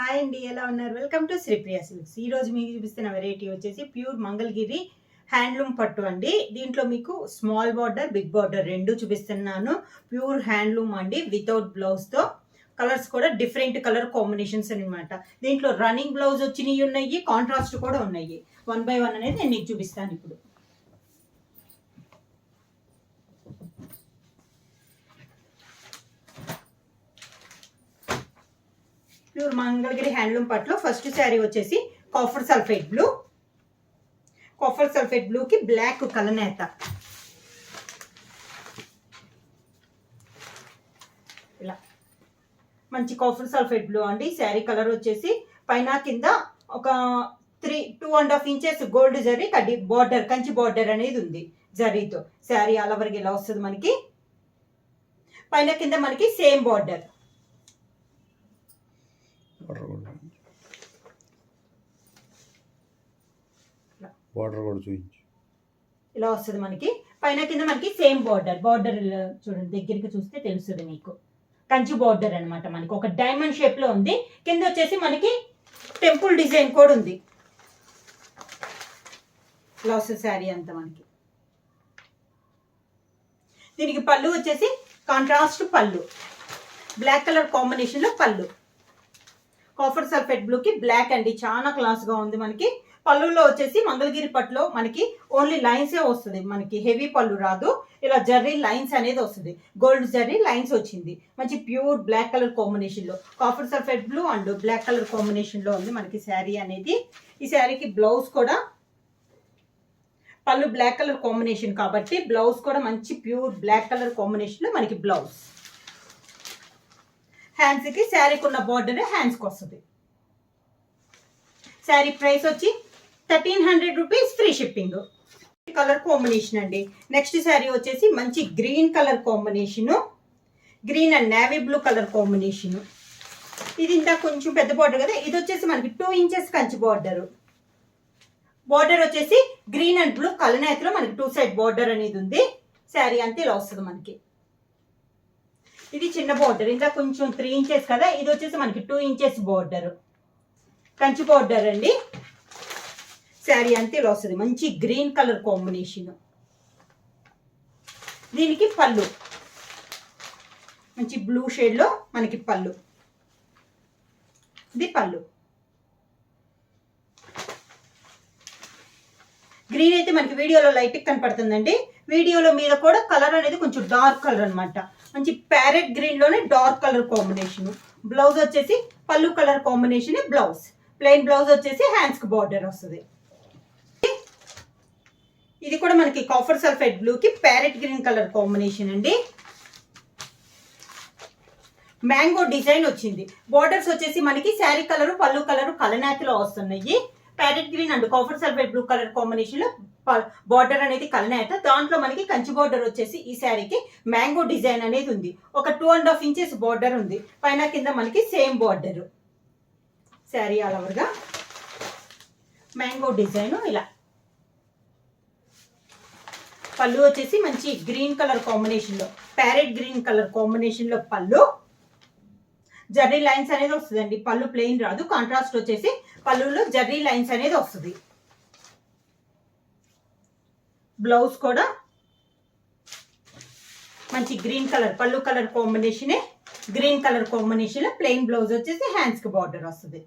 Hi అండి, ఎలా ఉన్నారు? Welcome to Sripriya silks. ఈ రోజు మీకు చూపిస్తున్న వెరైటీ వచ్చేసి ప్యూర్ మంగళగిరి హ్యాండ్లూమ్ పట్టు అండి. దీంట్లో మీకు స్మాల్ బార్డర్, బిగ్ బార్డర్ రెండు చూపిస్తున్నాను. ప్యూర్ హ్యాండ్లూమ్ అండి, వితౌట్ బ్లౌజ్ తో. కలర్స్ కూడా డిఫరెంట్ కలర్ కాంబినేషన్స్ అనమాట. దీంట్లో రన్నింగ్ బ్లౌజ్ వచ్చినవి ఉన్నాయి, కాంట్రాస్ట్ కూడా ఉన్నాయి. 1 by 1 అనేది నేను మీకు చూపిస్తాను ఇప్పుడు. ప్యూర్ మంగళగిరి హ్యాండ్లూమ్ పట్లో ఫస్ట్ శారీ వచ్చేసి copper sulphate blue. Copper sulphate బ్లూకి బ్లాక్ కలనేత. ఇలా మంచి కాఫర్ సల్ఫేట్ బ్లూ అండి. శారీ కలర్ వచ్చేసి పైన కింద ఒక 2.5 ఇంచెస్ గోల్డ్ జరీ కడ్డీ బార్డర్, కంచి బార్డర్ అనేది ఉంది జరీతో. శారీ ఆల్ ఓవర్కి ఇలా వస్తుంది మనకి. పైన కింద మనకి సేమ్ బార్డర్. బార్డర్ కూడా చూపించు. ఇలా వస్తుంది మనకి. పైన కింద మనకి సేమ్ బార్డర్. బార్డర్ చూడండి, దగ్గరికి చూస్తే తెలుస్తుంది మీకు. కంచి బార్డర్ అనమాట. మనకి ఒక డైమండ్ షేప్ లో ఉంది. కింద వచ్చేసి మనకి టెంపుల్ డిజైన్ కూడా ఉంది. ఇలా వస్తుంది శారీ అంతా మనకి. దీనికి పళ్ళు వచ్చేసి కాంట్రాస్ట్ పళ్ళు, బ్లాక్ కలర్ కాంబినేషన్ లో పళ్ళు. కాఫర్ సల్ఫేట్ బ్లూకి బ్లాక్ అండి, చాలా క్లాస్ గా ఉంది మనకి. పళ్ళులో వచ్చేసి మంగళగిరి పట్టులో మనకి ఓన్లీ లైన్సే వస్తుంది, మనకి హెవీ పళ్ళు రాదు. ఇలా జర్రీ లైన్స్ అనేది వస్తుంది, గోల్డ్ జర్రీ లైన్స్ వచ్చింది. మంచి ప్యూర్ బ్లాక్ కలర్ కాంబినేషన్ లో, copper sulphate blue and black colour combination లో ఉంది మనకి శారీ అనేది. ఈ శారీకి బ్లౌజ్ కూడా పళ్ళు బ్లాక్ కలర్ కాంబినేషన్ కాబట్టి బ్లౌజ్ కూడా మంచి ప్యూర్ బ్లాక్ కలర్ కాంబినేషన్ లో మనకి బ్లౌజ్. హ్యాండ్స్ కి శారీకి ఉన్న బార్డర్ హ్యాండ్స్ కి వస్తుంది. శారీ ప్రైస్ వచ్చి 1300 rupees, free shipping. Colour combination అండి. నెక్స్ట్ శారీ వచ్చేసి మంచి green colour combination, green and navy blue colour combination. ఇది ఇంత కొంచెం పెద్ద బార్డర్ కదా. ఇది వచ్చేసి మనకి 2 ఇంచెస్ కంచి బార్డర్. బార్డర్ వచ్చేసి గ్రీన్ అండ్ బ్లూ కలనేతలో మనకి 2 సైడ్ బార్డర్ అనేది ఉంది. శారీ అంతే ఇలా వస్తుంది మనకి. ఇది చిన్న బార్డర్, ఇంకా కొంచెం 3 ఇంచెస్ కదా. ఇది వచ్చేసి మనకి 2 ఇంచెస్ బార్డర్, కంచి బార్డర్ అండి. శారీ అంతే ఇలా వస్తుంది. మంచి గ్రీన్ కలర్ కాంబినేషన్. దీనికి పళ్ళు మంచి బ్లూ షేడ్ లో మనకి పళ్ళు. ఇది పళ్ళు. గ్రీన్ అయితే మనకి వీడియోలో లైట్ కనపడుతుందండి. వీడియోలో మీద కూడా కలర్ అనేది కొంచెం డార్క్ కలర్ అనమాట. మంచి ప్యారెట్ గ్రీన్ లోనే డార్క్ కలర్ కాంబినేషన్. బ్లౌజ్ వచ్చేసి పళ్ళు colour combination blouse. Plain blouse వచ్చేసి హ్యాండ్స్ కి బార్డర్ వస్తుంది. ఇది కూడా మనకి కాఫర్ సల్ఫేట్ బ్లూ కి ప్యారెట్ గ్రీన్ కలర్ కాంబినేషన్ అండి. మ్యాంగో డిజైన్ వచ్చింది. బార్డర్స్ వచ్చేసి మనకి శారీ కలర్, పళ్ళు కలర్ కలనేతలో వస్తున్నాయి. Parrot green and copper sulphate blue colour combination లో బార్డర్ అనేది కలనేత. దాంట్లో మనకి కంచి బార్డర్ వచ్చేసి ఈ శారీకి మ్యాంగో డిజైన్ అనేది ఉంది. ఒక 2.5 ఇంచెస్ బార్డర్ ఉంది. పైన కింద మనకి సేమ్ బార్డర్. శారీ ఆల్ ఓవర్గా మ్యాంగో డిజైన్ ఇలా. పళ్ళు వచ్చేసి మంచి గ్రీన్ కలర్ కాంబినేషన్ లో, ప్యారెట్ గ్రీన్ కలర్ కాంబినేషన్ లో పళ్ళు. జర్రీ లైన్స్ అనేది వస్తుందండి. పళ్ళు ప్లెయిన్ రాదు, కాంట్రాస్ట్ వచ్చేసి పళ్ళులో జర్రీ లైన్స్ అనేది వస్తుంది. బ్లౌజ్ కూడా మంచి గ్రీన్ కలర్, పళ్ళు కలర్ కాంబినేషనే గ్రీన్ కలర్ కాంబినేషన్ లో ప్లెయిన్ బ్లౌజ్ వచ్చేసి హ్యాండ్స్ కి బార్డర్ వస్తుంది.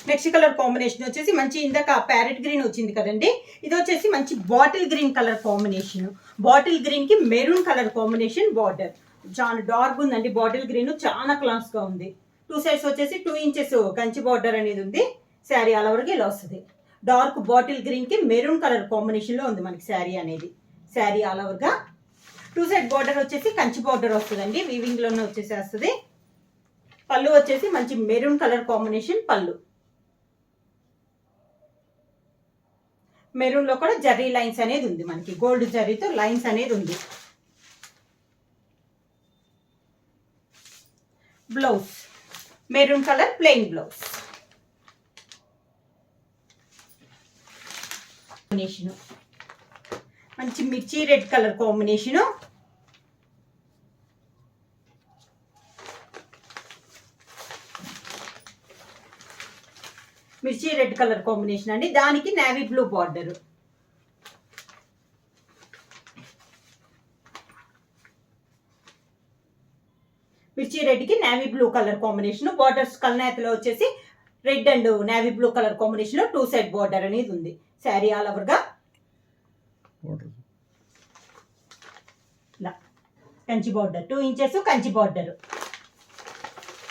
నెక్స్ట్ కలర్ కాంబినేషన్ వచ్చేసి మంచి ఇందాక ప్యారెట్ గ్రీన్ వచ్చింది కదండి. ఇది వచ్చేసి మంచి bottle green colour combination. Bottle green కి మెరూన్ కలర్ కాంబినేషన్ బార్డర్. చాలా డార్క్ ఉందండి బాటిల్ గ్రీన్, చాలా క్లాస్ గా ఉంది. 2 సైడ్స్ వచ్చేసి 2 ఇంచెస్ కంచి బార్డర్ అనేది ఉంది. శారీ ఆల్ ఓవర్కి ఇలా వస్తుంది. డార్క్ బాటిల్ గ్రీన్ కి మెరూన్ కలర్ కాంబినేషన్ లో ఉంది మనకి శారీ అనేది. శారీ ఆల్ ఓవర్ గా 2 సైడ్ బార్డర్ వచ్చేసి కంచి బార్డర్ వస్తుందండి, వీవింగ్ లోనే వచ్చేసేస్తుంది. పళ్ళు వచ్చేసి మంచి మెరూన్ కలర్ కాంబినేషన్ పళ్ళు. మెరూన్ లో కూడా జర్రీ లైన్స్ అనేది ఉంది మనకి, గోల్డ్ జర్రీతో లైన్స్ అనేది ఉంది. Blouse maroon colour plain blouse. మంచి మిర్చి రెడ్ కలర్ కాంబినేషన్. మిర్చి రెడ్ కలర్ కాంబినేషన్ అండి, దానికి నేవీ బ్లూ బార్డర్. మిర్చి రెడ్ కి navy blue colour combination. Borders కల్నేతలో వచ్చేసి red and navy blue colour combination లో 2 సైడ్ బార్డర్ అనేది ఉంది. శారీ ఆల్ ఓవర్ గా Kanchi border 2 inches Kanchi border.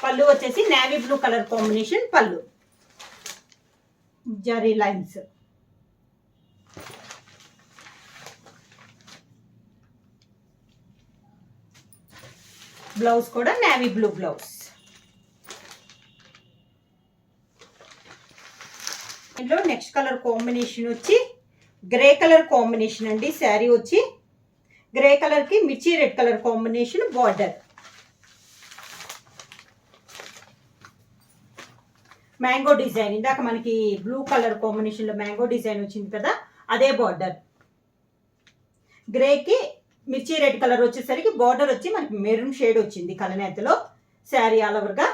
పళ్ళు వచ్చేసి నేవీ బ్లూ కలర్ కాంబినేషన్ పళ్ళు, జరీ లైన్స్. బ్లౌజ్ కూడా నేవీ బ్లూ బ్లౌజ్. ఇందులో నెక్స్ట్ కలర్ కాంబినేషన్ వచ్చి గ్రే కలర్ కాంబినేషన్ అండి. శారీ వచ్చి గ్రే కలర్ కి మిర్చి red colour combination border. Mango design, ఇందాక మనకి బ్లూ కలర్ కాంబినేషన్ లో మ్యాంగో డిజైన్ వచ్చింది కదా, అదే బార్డర్. గ్రేకి మిర్చి రెడ్ కలర్ వచ్చేసరికి బార్డర్ వచ్చి మనకి మెరూన్ షేడ్ వచ్చింది కలనేతలో. శారీ ఆల్ ఓవర్ గా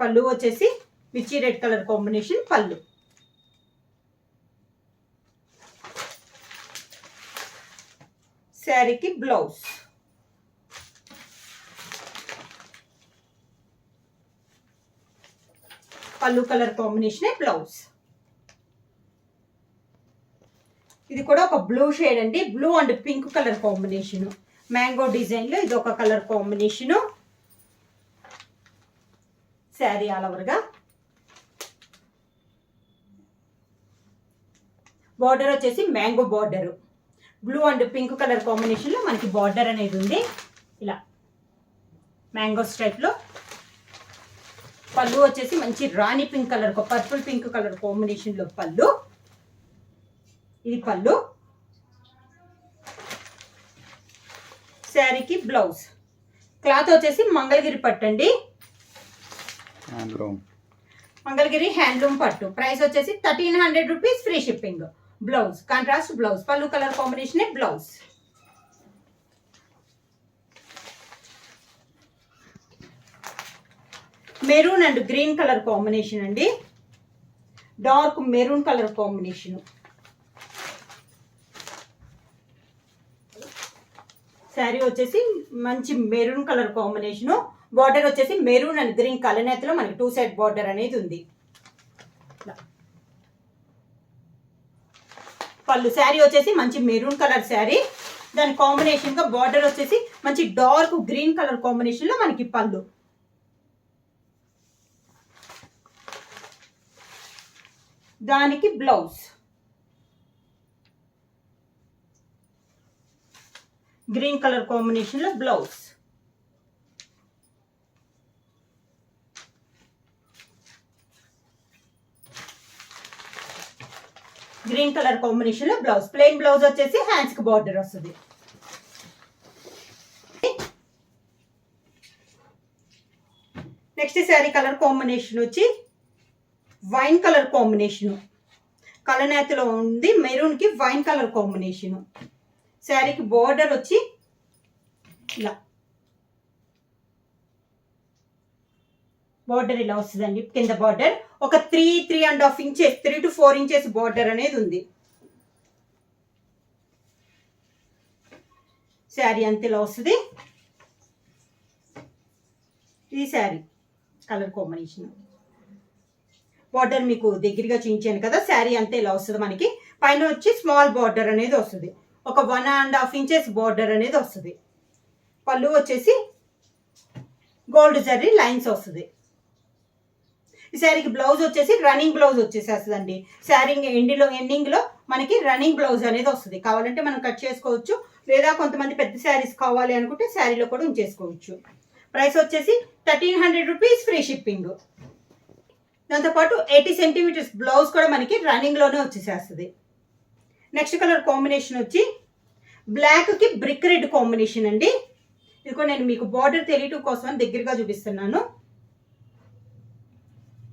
పళ్ళు వచ్చేసి మిర్చి రెడ్ కలర్ కాంబినేషన్ పళ్ళు. శారీకి బ్లౌజ్. పళ్ళు కలర్ కాంబినేషన్ బ్లౌజ్. ఇది కూడా ఒక బ్లూ షేడ్ అండి, blue and pink colour combination. Mango design లో ఇది ఒక colour combination. Sari all over గా బార్డర్ వచ్చేసి mango border, blue and pink colour combination లో మనకి బార్డర్ అనేది ఉంది ఇలా మ్యాంగో స్ట్రైప్ లో. పళ్ళు వచ్చేసి మంచి రాణి pink colour, purple pink colour combination లో పళ్ళు. ఇది పళ్ళు. శారీకి బ్లౌజ్. క్లాత్ వచ్చేసి మంగళగిరి పట్టు అండి, మంగళగిరి హ్యాండ్లూమ్ పట్టు. ప్రైస్ వచ్చేసి 1300 rupees, free shipping. Blouse contrast blouse, పళ్ళు colour combination blouse. Maroon and green colour combination అండి, dark maroon colour combination. Saree వచ్చేసి మంచి మెరూన్ కలర్ కాంబినేషన్. బార్డర్ వచ్చేసి మెరూన్ అండ్ గ్రీన్ కలనేతలో మనకి 2 సైడ్ బార్డర్ అనేది ఉంది. పళ్ళు. శారీ వచ్చేసి మంచి మెరూన్ కలర్ శారీ, దాని కాంబినేషన్ గా బార్డర్ వచ్చేసి మంచి డార్క్ గ్రీన్ కలర్ కాంబినేషన్ లో మనకి పళ్ళు. దానికి బ్లౌజ్ గ్రీన్ కలర్ కాంబినేషన్ లో బ్లౌజ్. గ్రీన్ కలర్ కాంబినేషన్ లో బ్లౌజ్. ప్లెయిన్ బ్లౌజ్ వచ్చేసి హ్యాండ్స్ కి బార్డర్ వస్తుంది. నెక్స్ట్ శారీ కలర్ కాంబినేషన్ వచ్చి వైన్ కలర్ కాంబినేషన్, కలనేతలో ఉంది మెరూన్ కి వైన్ కలర్ కాంబినేషన్. శారీకి బార్డర్ వచ్చి ఇలా బార్డర్ ఇలా వస్తుందండి. కింద బార్డర్ ఒక 3.5 ఇంచెస్, 3 to 4 ఇంచెస్ బార్డర్ అనేది ఉంది. శారీ అంత ఇలా వస్తుంది. ఇది శారీ కలర్ కాంబినేషన్. బార్డర్ మీకు దగ్గరగా చూపించాను కదా, శారీ అంతా ఇలా వస్తుంది. మనకి పైన వచ్చి స్మాల్ బార్డర్ అనేది వస్తుంది, ఒక 1.5 ఇంచెస్ బార్డర్ అనేది వస్తుంది. పళ్ళు వచ్చేసి గోల్డ్ జరీ లైన్స్ వస్తుంది. ఈ శారీకి బ్లౌజ్ వచ్చేసి రన్నింగ్ బ్లౌజ్ వచ్చేసేస్తుందండి. శారీ ఎండింగ్ లో మనకి రన్నింగ్ బ్లౌజ్ అనేది వస్తుంది. కావాలంటే మనం కట్ చేసుకోవచ్చు, లేదా కొంతమంది పెద్ద శారీస్ కావాలి అనుకుంటే శారీలో కూడా ఉంచేసుకోవచ్చు. ప్రైస్ వచ్చేసి 1300 రూపీస్, ఫ్రీ షిప్పింగ్. దాంతోపాటు 80 సెంటీమీటర్స్ బ్లౌజ్ కూడా మనకి రన్నింగ్ లోనే వచ్చేసేస్తుంది. నెక్స్ట్ కలర్ కాంబినేషన్ వచ్చి బ్లాక్ కి బ్రిక్ రెడ్ కాంబినేషన్ అండి. ఇది కూడా నేను మీకు బార్డర్ తెలియటం కోసం దగ్గరగా చూపిస్తున్నాను.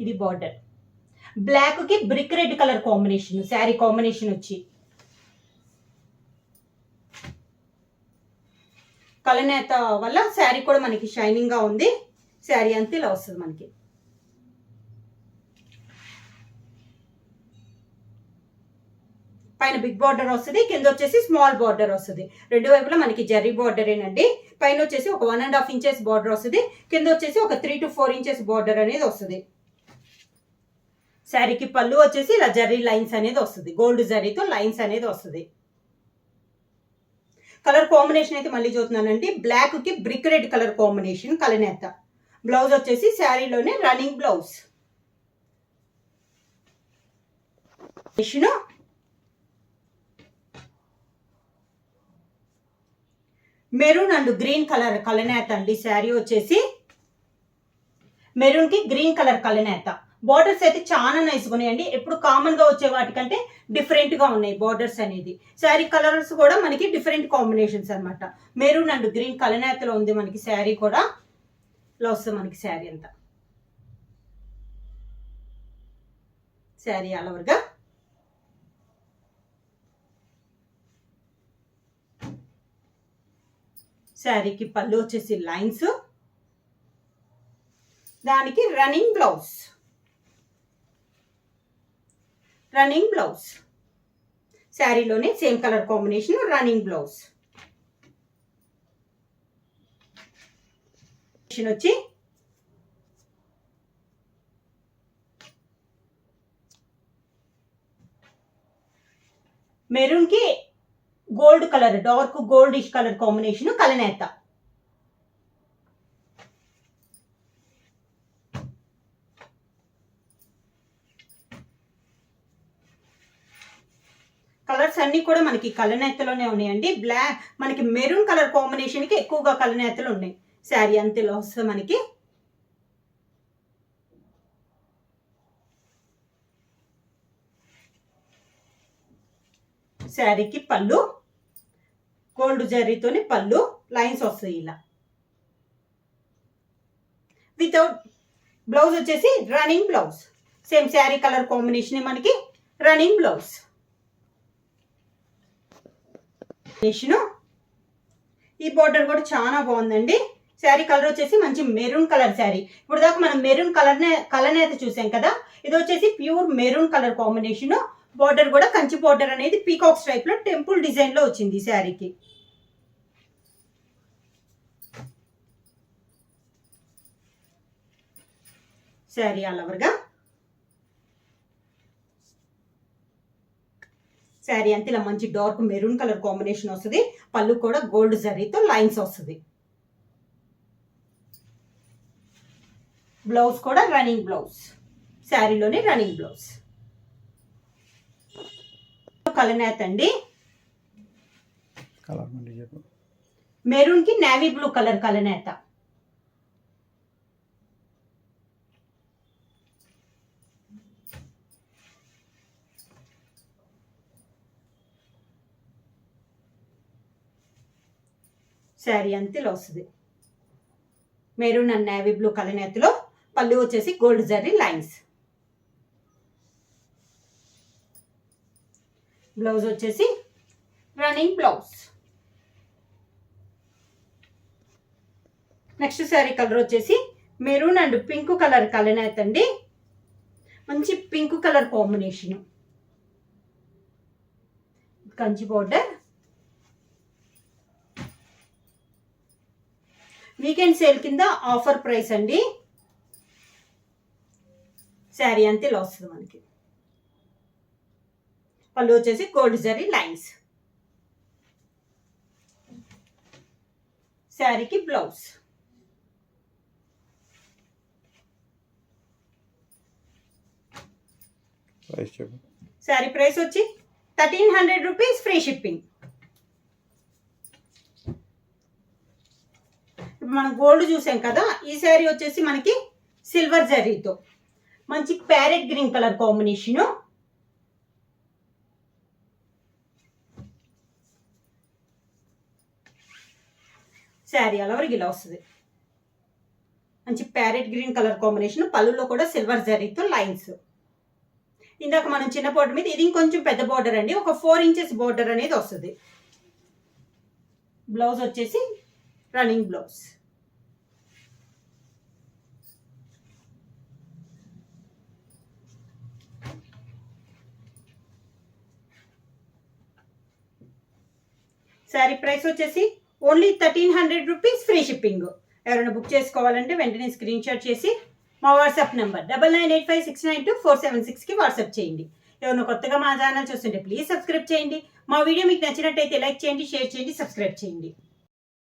ఇది బార్డర్ బ్లాక్ కి brick red colour combination. Sari combination వచ్చి కలనేత వల్ల శారీ కూడా మనకి షైనింగ్గా ఉంది. శారీ అంతా ఇలా వస్తుంది మనకి. పైన బిగ్ బార్డర్ వస్తుంది, కింద వచ్చేసి స్మాల్ బార్డర్ వస్తుంది. రెండు వైపులా మనకి జరీ బార్డరేనండి. పైన వచ్చేసి ఒక 1.5 ఇంచెస్ బార్డర్ వస్తుంది, కింద వచ్చేసి ఒక 3 to 4 ఇంచెస్ బార్డర్ అనేది వస్తుంది. శారీకి పళ్ళు వచ్చేసి ఇలా జరీ లైన్స్ అనేది వస్తుంది, గోల్డ్ జరీతో లైన్స్ అనేది వస్తుంది. కలర్ కాంబినేషన్ అయితే మళ్ళీ చూస్తున్నానండి. బ్లాక్ కి బ్రిక్ రెడ్ కలర్ కాంబినేషన్ కలనేత. బ్లౌజ్ వచ్చేసి శారీలోనే running blouse. Maroon and green colour కలనేత అండి. శారీ వచ్చేసి మెరూన్ కి గ్రీన్ కలర్ కలనేత. బార్డర్స్ అయితే చాలా నైస్గా ఉన్నాయండి. ఎప్పుడు కామన్ గా వచ్చే వాటికంటే డిఫరెంట్ గా ఉన్నాయి బార్డర్స్ అనేది. శారీ కలర్స్ కూడా మనకి డిఫరెంట్ కాంబినేషన్స్ అనమాట. మెరూన్ అండ్ గ్రీన్ కలనేతలో ఉంది మనకి శారీ కూడా. ఇలా వస్తుంది మనకి శారీ అంతా. శారీ ఆల్ ఓవర్ గా. శారీకి పళ్ళు వచ్చేసి లైన్స్, దానికి రన్నింగ్ బ్లౌజ్. రన్నింగ్ బ్లౌజ్ శారీలోనే same colour combination running blouse. వచ్చి మెరూన్ కి gold colour, dark goldish colour combination కలనేత. కలర్స్ అన్ని కూడా మనకి కలనేతలోనే ఉన్నాయండి. బ్లాక్ మనకి మెరూన్ కలర్ కాంబినేషన్ కి ఎక్కువగా కలనేతలు ఉన్నాయి. శారీ అంతలో వస్తుంది మనకి. శారీకి పళ్ళు గోల్డ్ జరీతోని పళ్ళు లైన్స్ వస్తాయి ఇలా. వితౌట్ బ్లౌజ్ వచ్చేసి running blouse. Same sari colour combination మనకి రన్నింగ్ బ్లౌజ్. ఈ బార్డర్ కూడా చాలా బాగుందండి. శారీ కలర్ వచ్చేసి మంచి మెరూన్ కలర్ శారీ. ఇప్పుడు దాకా మనం మెరూన్ కలనేత చూసాం కదా, ఇది వచ్చేసి pure maroon colour combination. Border కూడా కంచి బార్డర్ అనేది పీకాక్ స్ట్రైప్ లో టెంపుల్ డిజైన్ లో వచ్చింది శారీకి. శారీ ఆల్ ఓవర్ గా. శారీ అంతా ఇలా మంచి డార్క్ మెరూన్ కలర్ కాంబినేషన్ వస్తుంది. పళ్ళు కూడా గోల్డ్ జరీతో లైన్స్ వస్తుంది. బ్లౌజ్ కూడా రన్నింగ్ బ్లౌజ్. శారీలోనే రన్నింగ్ బ్లౌజ్. కలనేత అండి. మెరూన్ కి నేవీ బ్లూ కలర్ కలనేత. శారీ అంతలో వస్తుంది. మెరూన్ అండ్ నేవీ బ్లూ కలనేతలో పళ్ళు వచ్చేసి గోల్డ్ జరీ లైన్స్. బ్లౌజ్ వచ్చేసి running blouse. Next saree colour వచ్చేసి మెరూన్ అండ్ పింక్ కలర్ కలనేత అండి. మంచి pink colour combination. Kanchi border. Weekend sale కింద ఆఫర్ ప్రైస్ అండి. శారీ అంతే ఇలా వస్తుంది మనకి. పళ్ళు వచ్చేసి గోల్డ్ జరీ లైన్స్. శారీకి బ్లౌజ్. శారీ ప్రైస్ వచ్చి 1300 రూపీస్, ఫ్రీ షిప్పింగ్. మనం గోల్డ్ చూసాం కదా, ఈ శారీ వచ్చేసి మనకి సిల్వర్ జరీతో మంచి parrot green colour combination. Sari అలా వరకు ఇలా వస్తుంది. మంచి ప్యారెట్ గ్రీన్ కలర్ కాంబినేషన్. పళ్ళులో కూడా సిల్వర్ జరీతో లైన్స్. ఇందాక మనం చిన్న బోర్డర్ మీద ఇది ఇంకొంచెం పెద్ద బోర్డర్ అండి. ఒక 4 ఇంచెస్ బోర్డర్ అనేది వస్తుంది. బ్లౌజ్ వచ్చేసి రన్నింగ్ బ్లౌజ్. శారీ ప్రైస్ వచ్చేసి ఓన్లీ 1300 రూపీస్, ఫ్రీ షిప్పింగ్. ఎవరైనా బుక్ చేసుకోవాలంటే వెంటనే స్క్రీన్ షాట్ చేసి మా వాట్సాప్ నెంబర్ 9985692476కి వాట్సాప్ చేయండి. ఎవరైనా కొత్తగా మా ఛానల్ చూస్తుంటే ప్లీజ్ సబ్స్క్రైబ్ చేయండి. మా వీడియో మీకు నచ్చినట్టయితే లైక్ చేయండి, షేర్ చేయండి, సబ్స్క్రైబ్ చేయండి.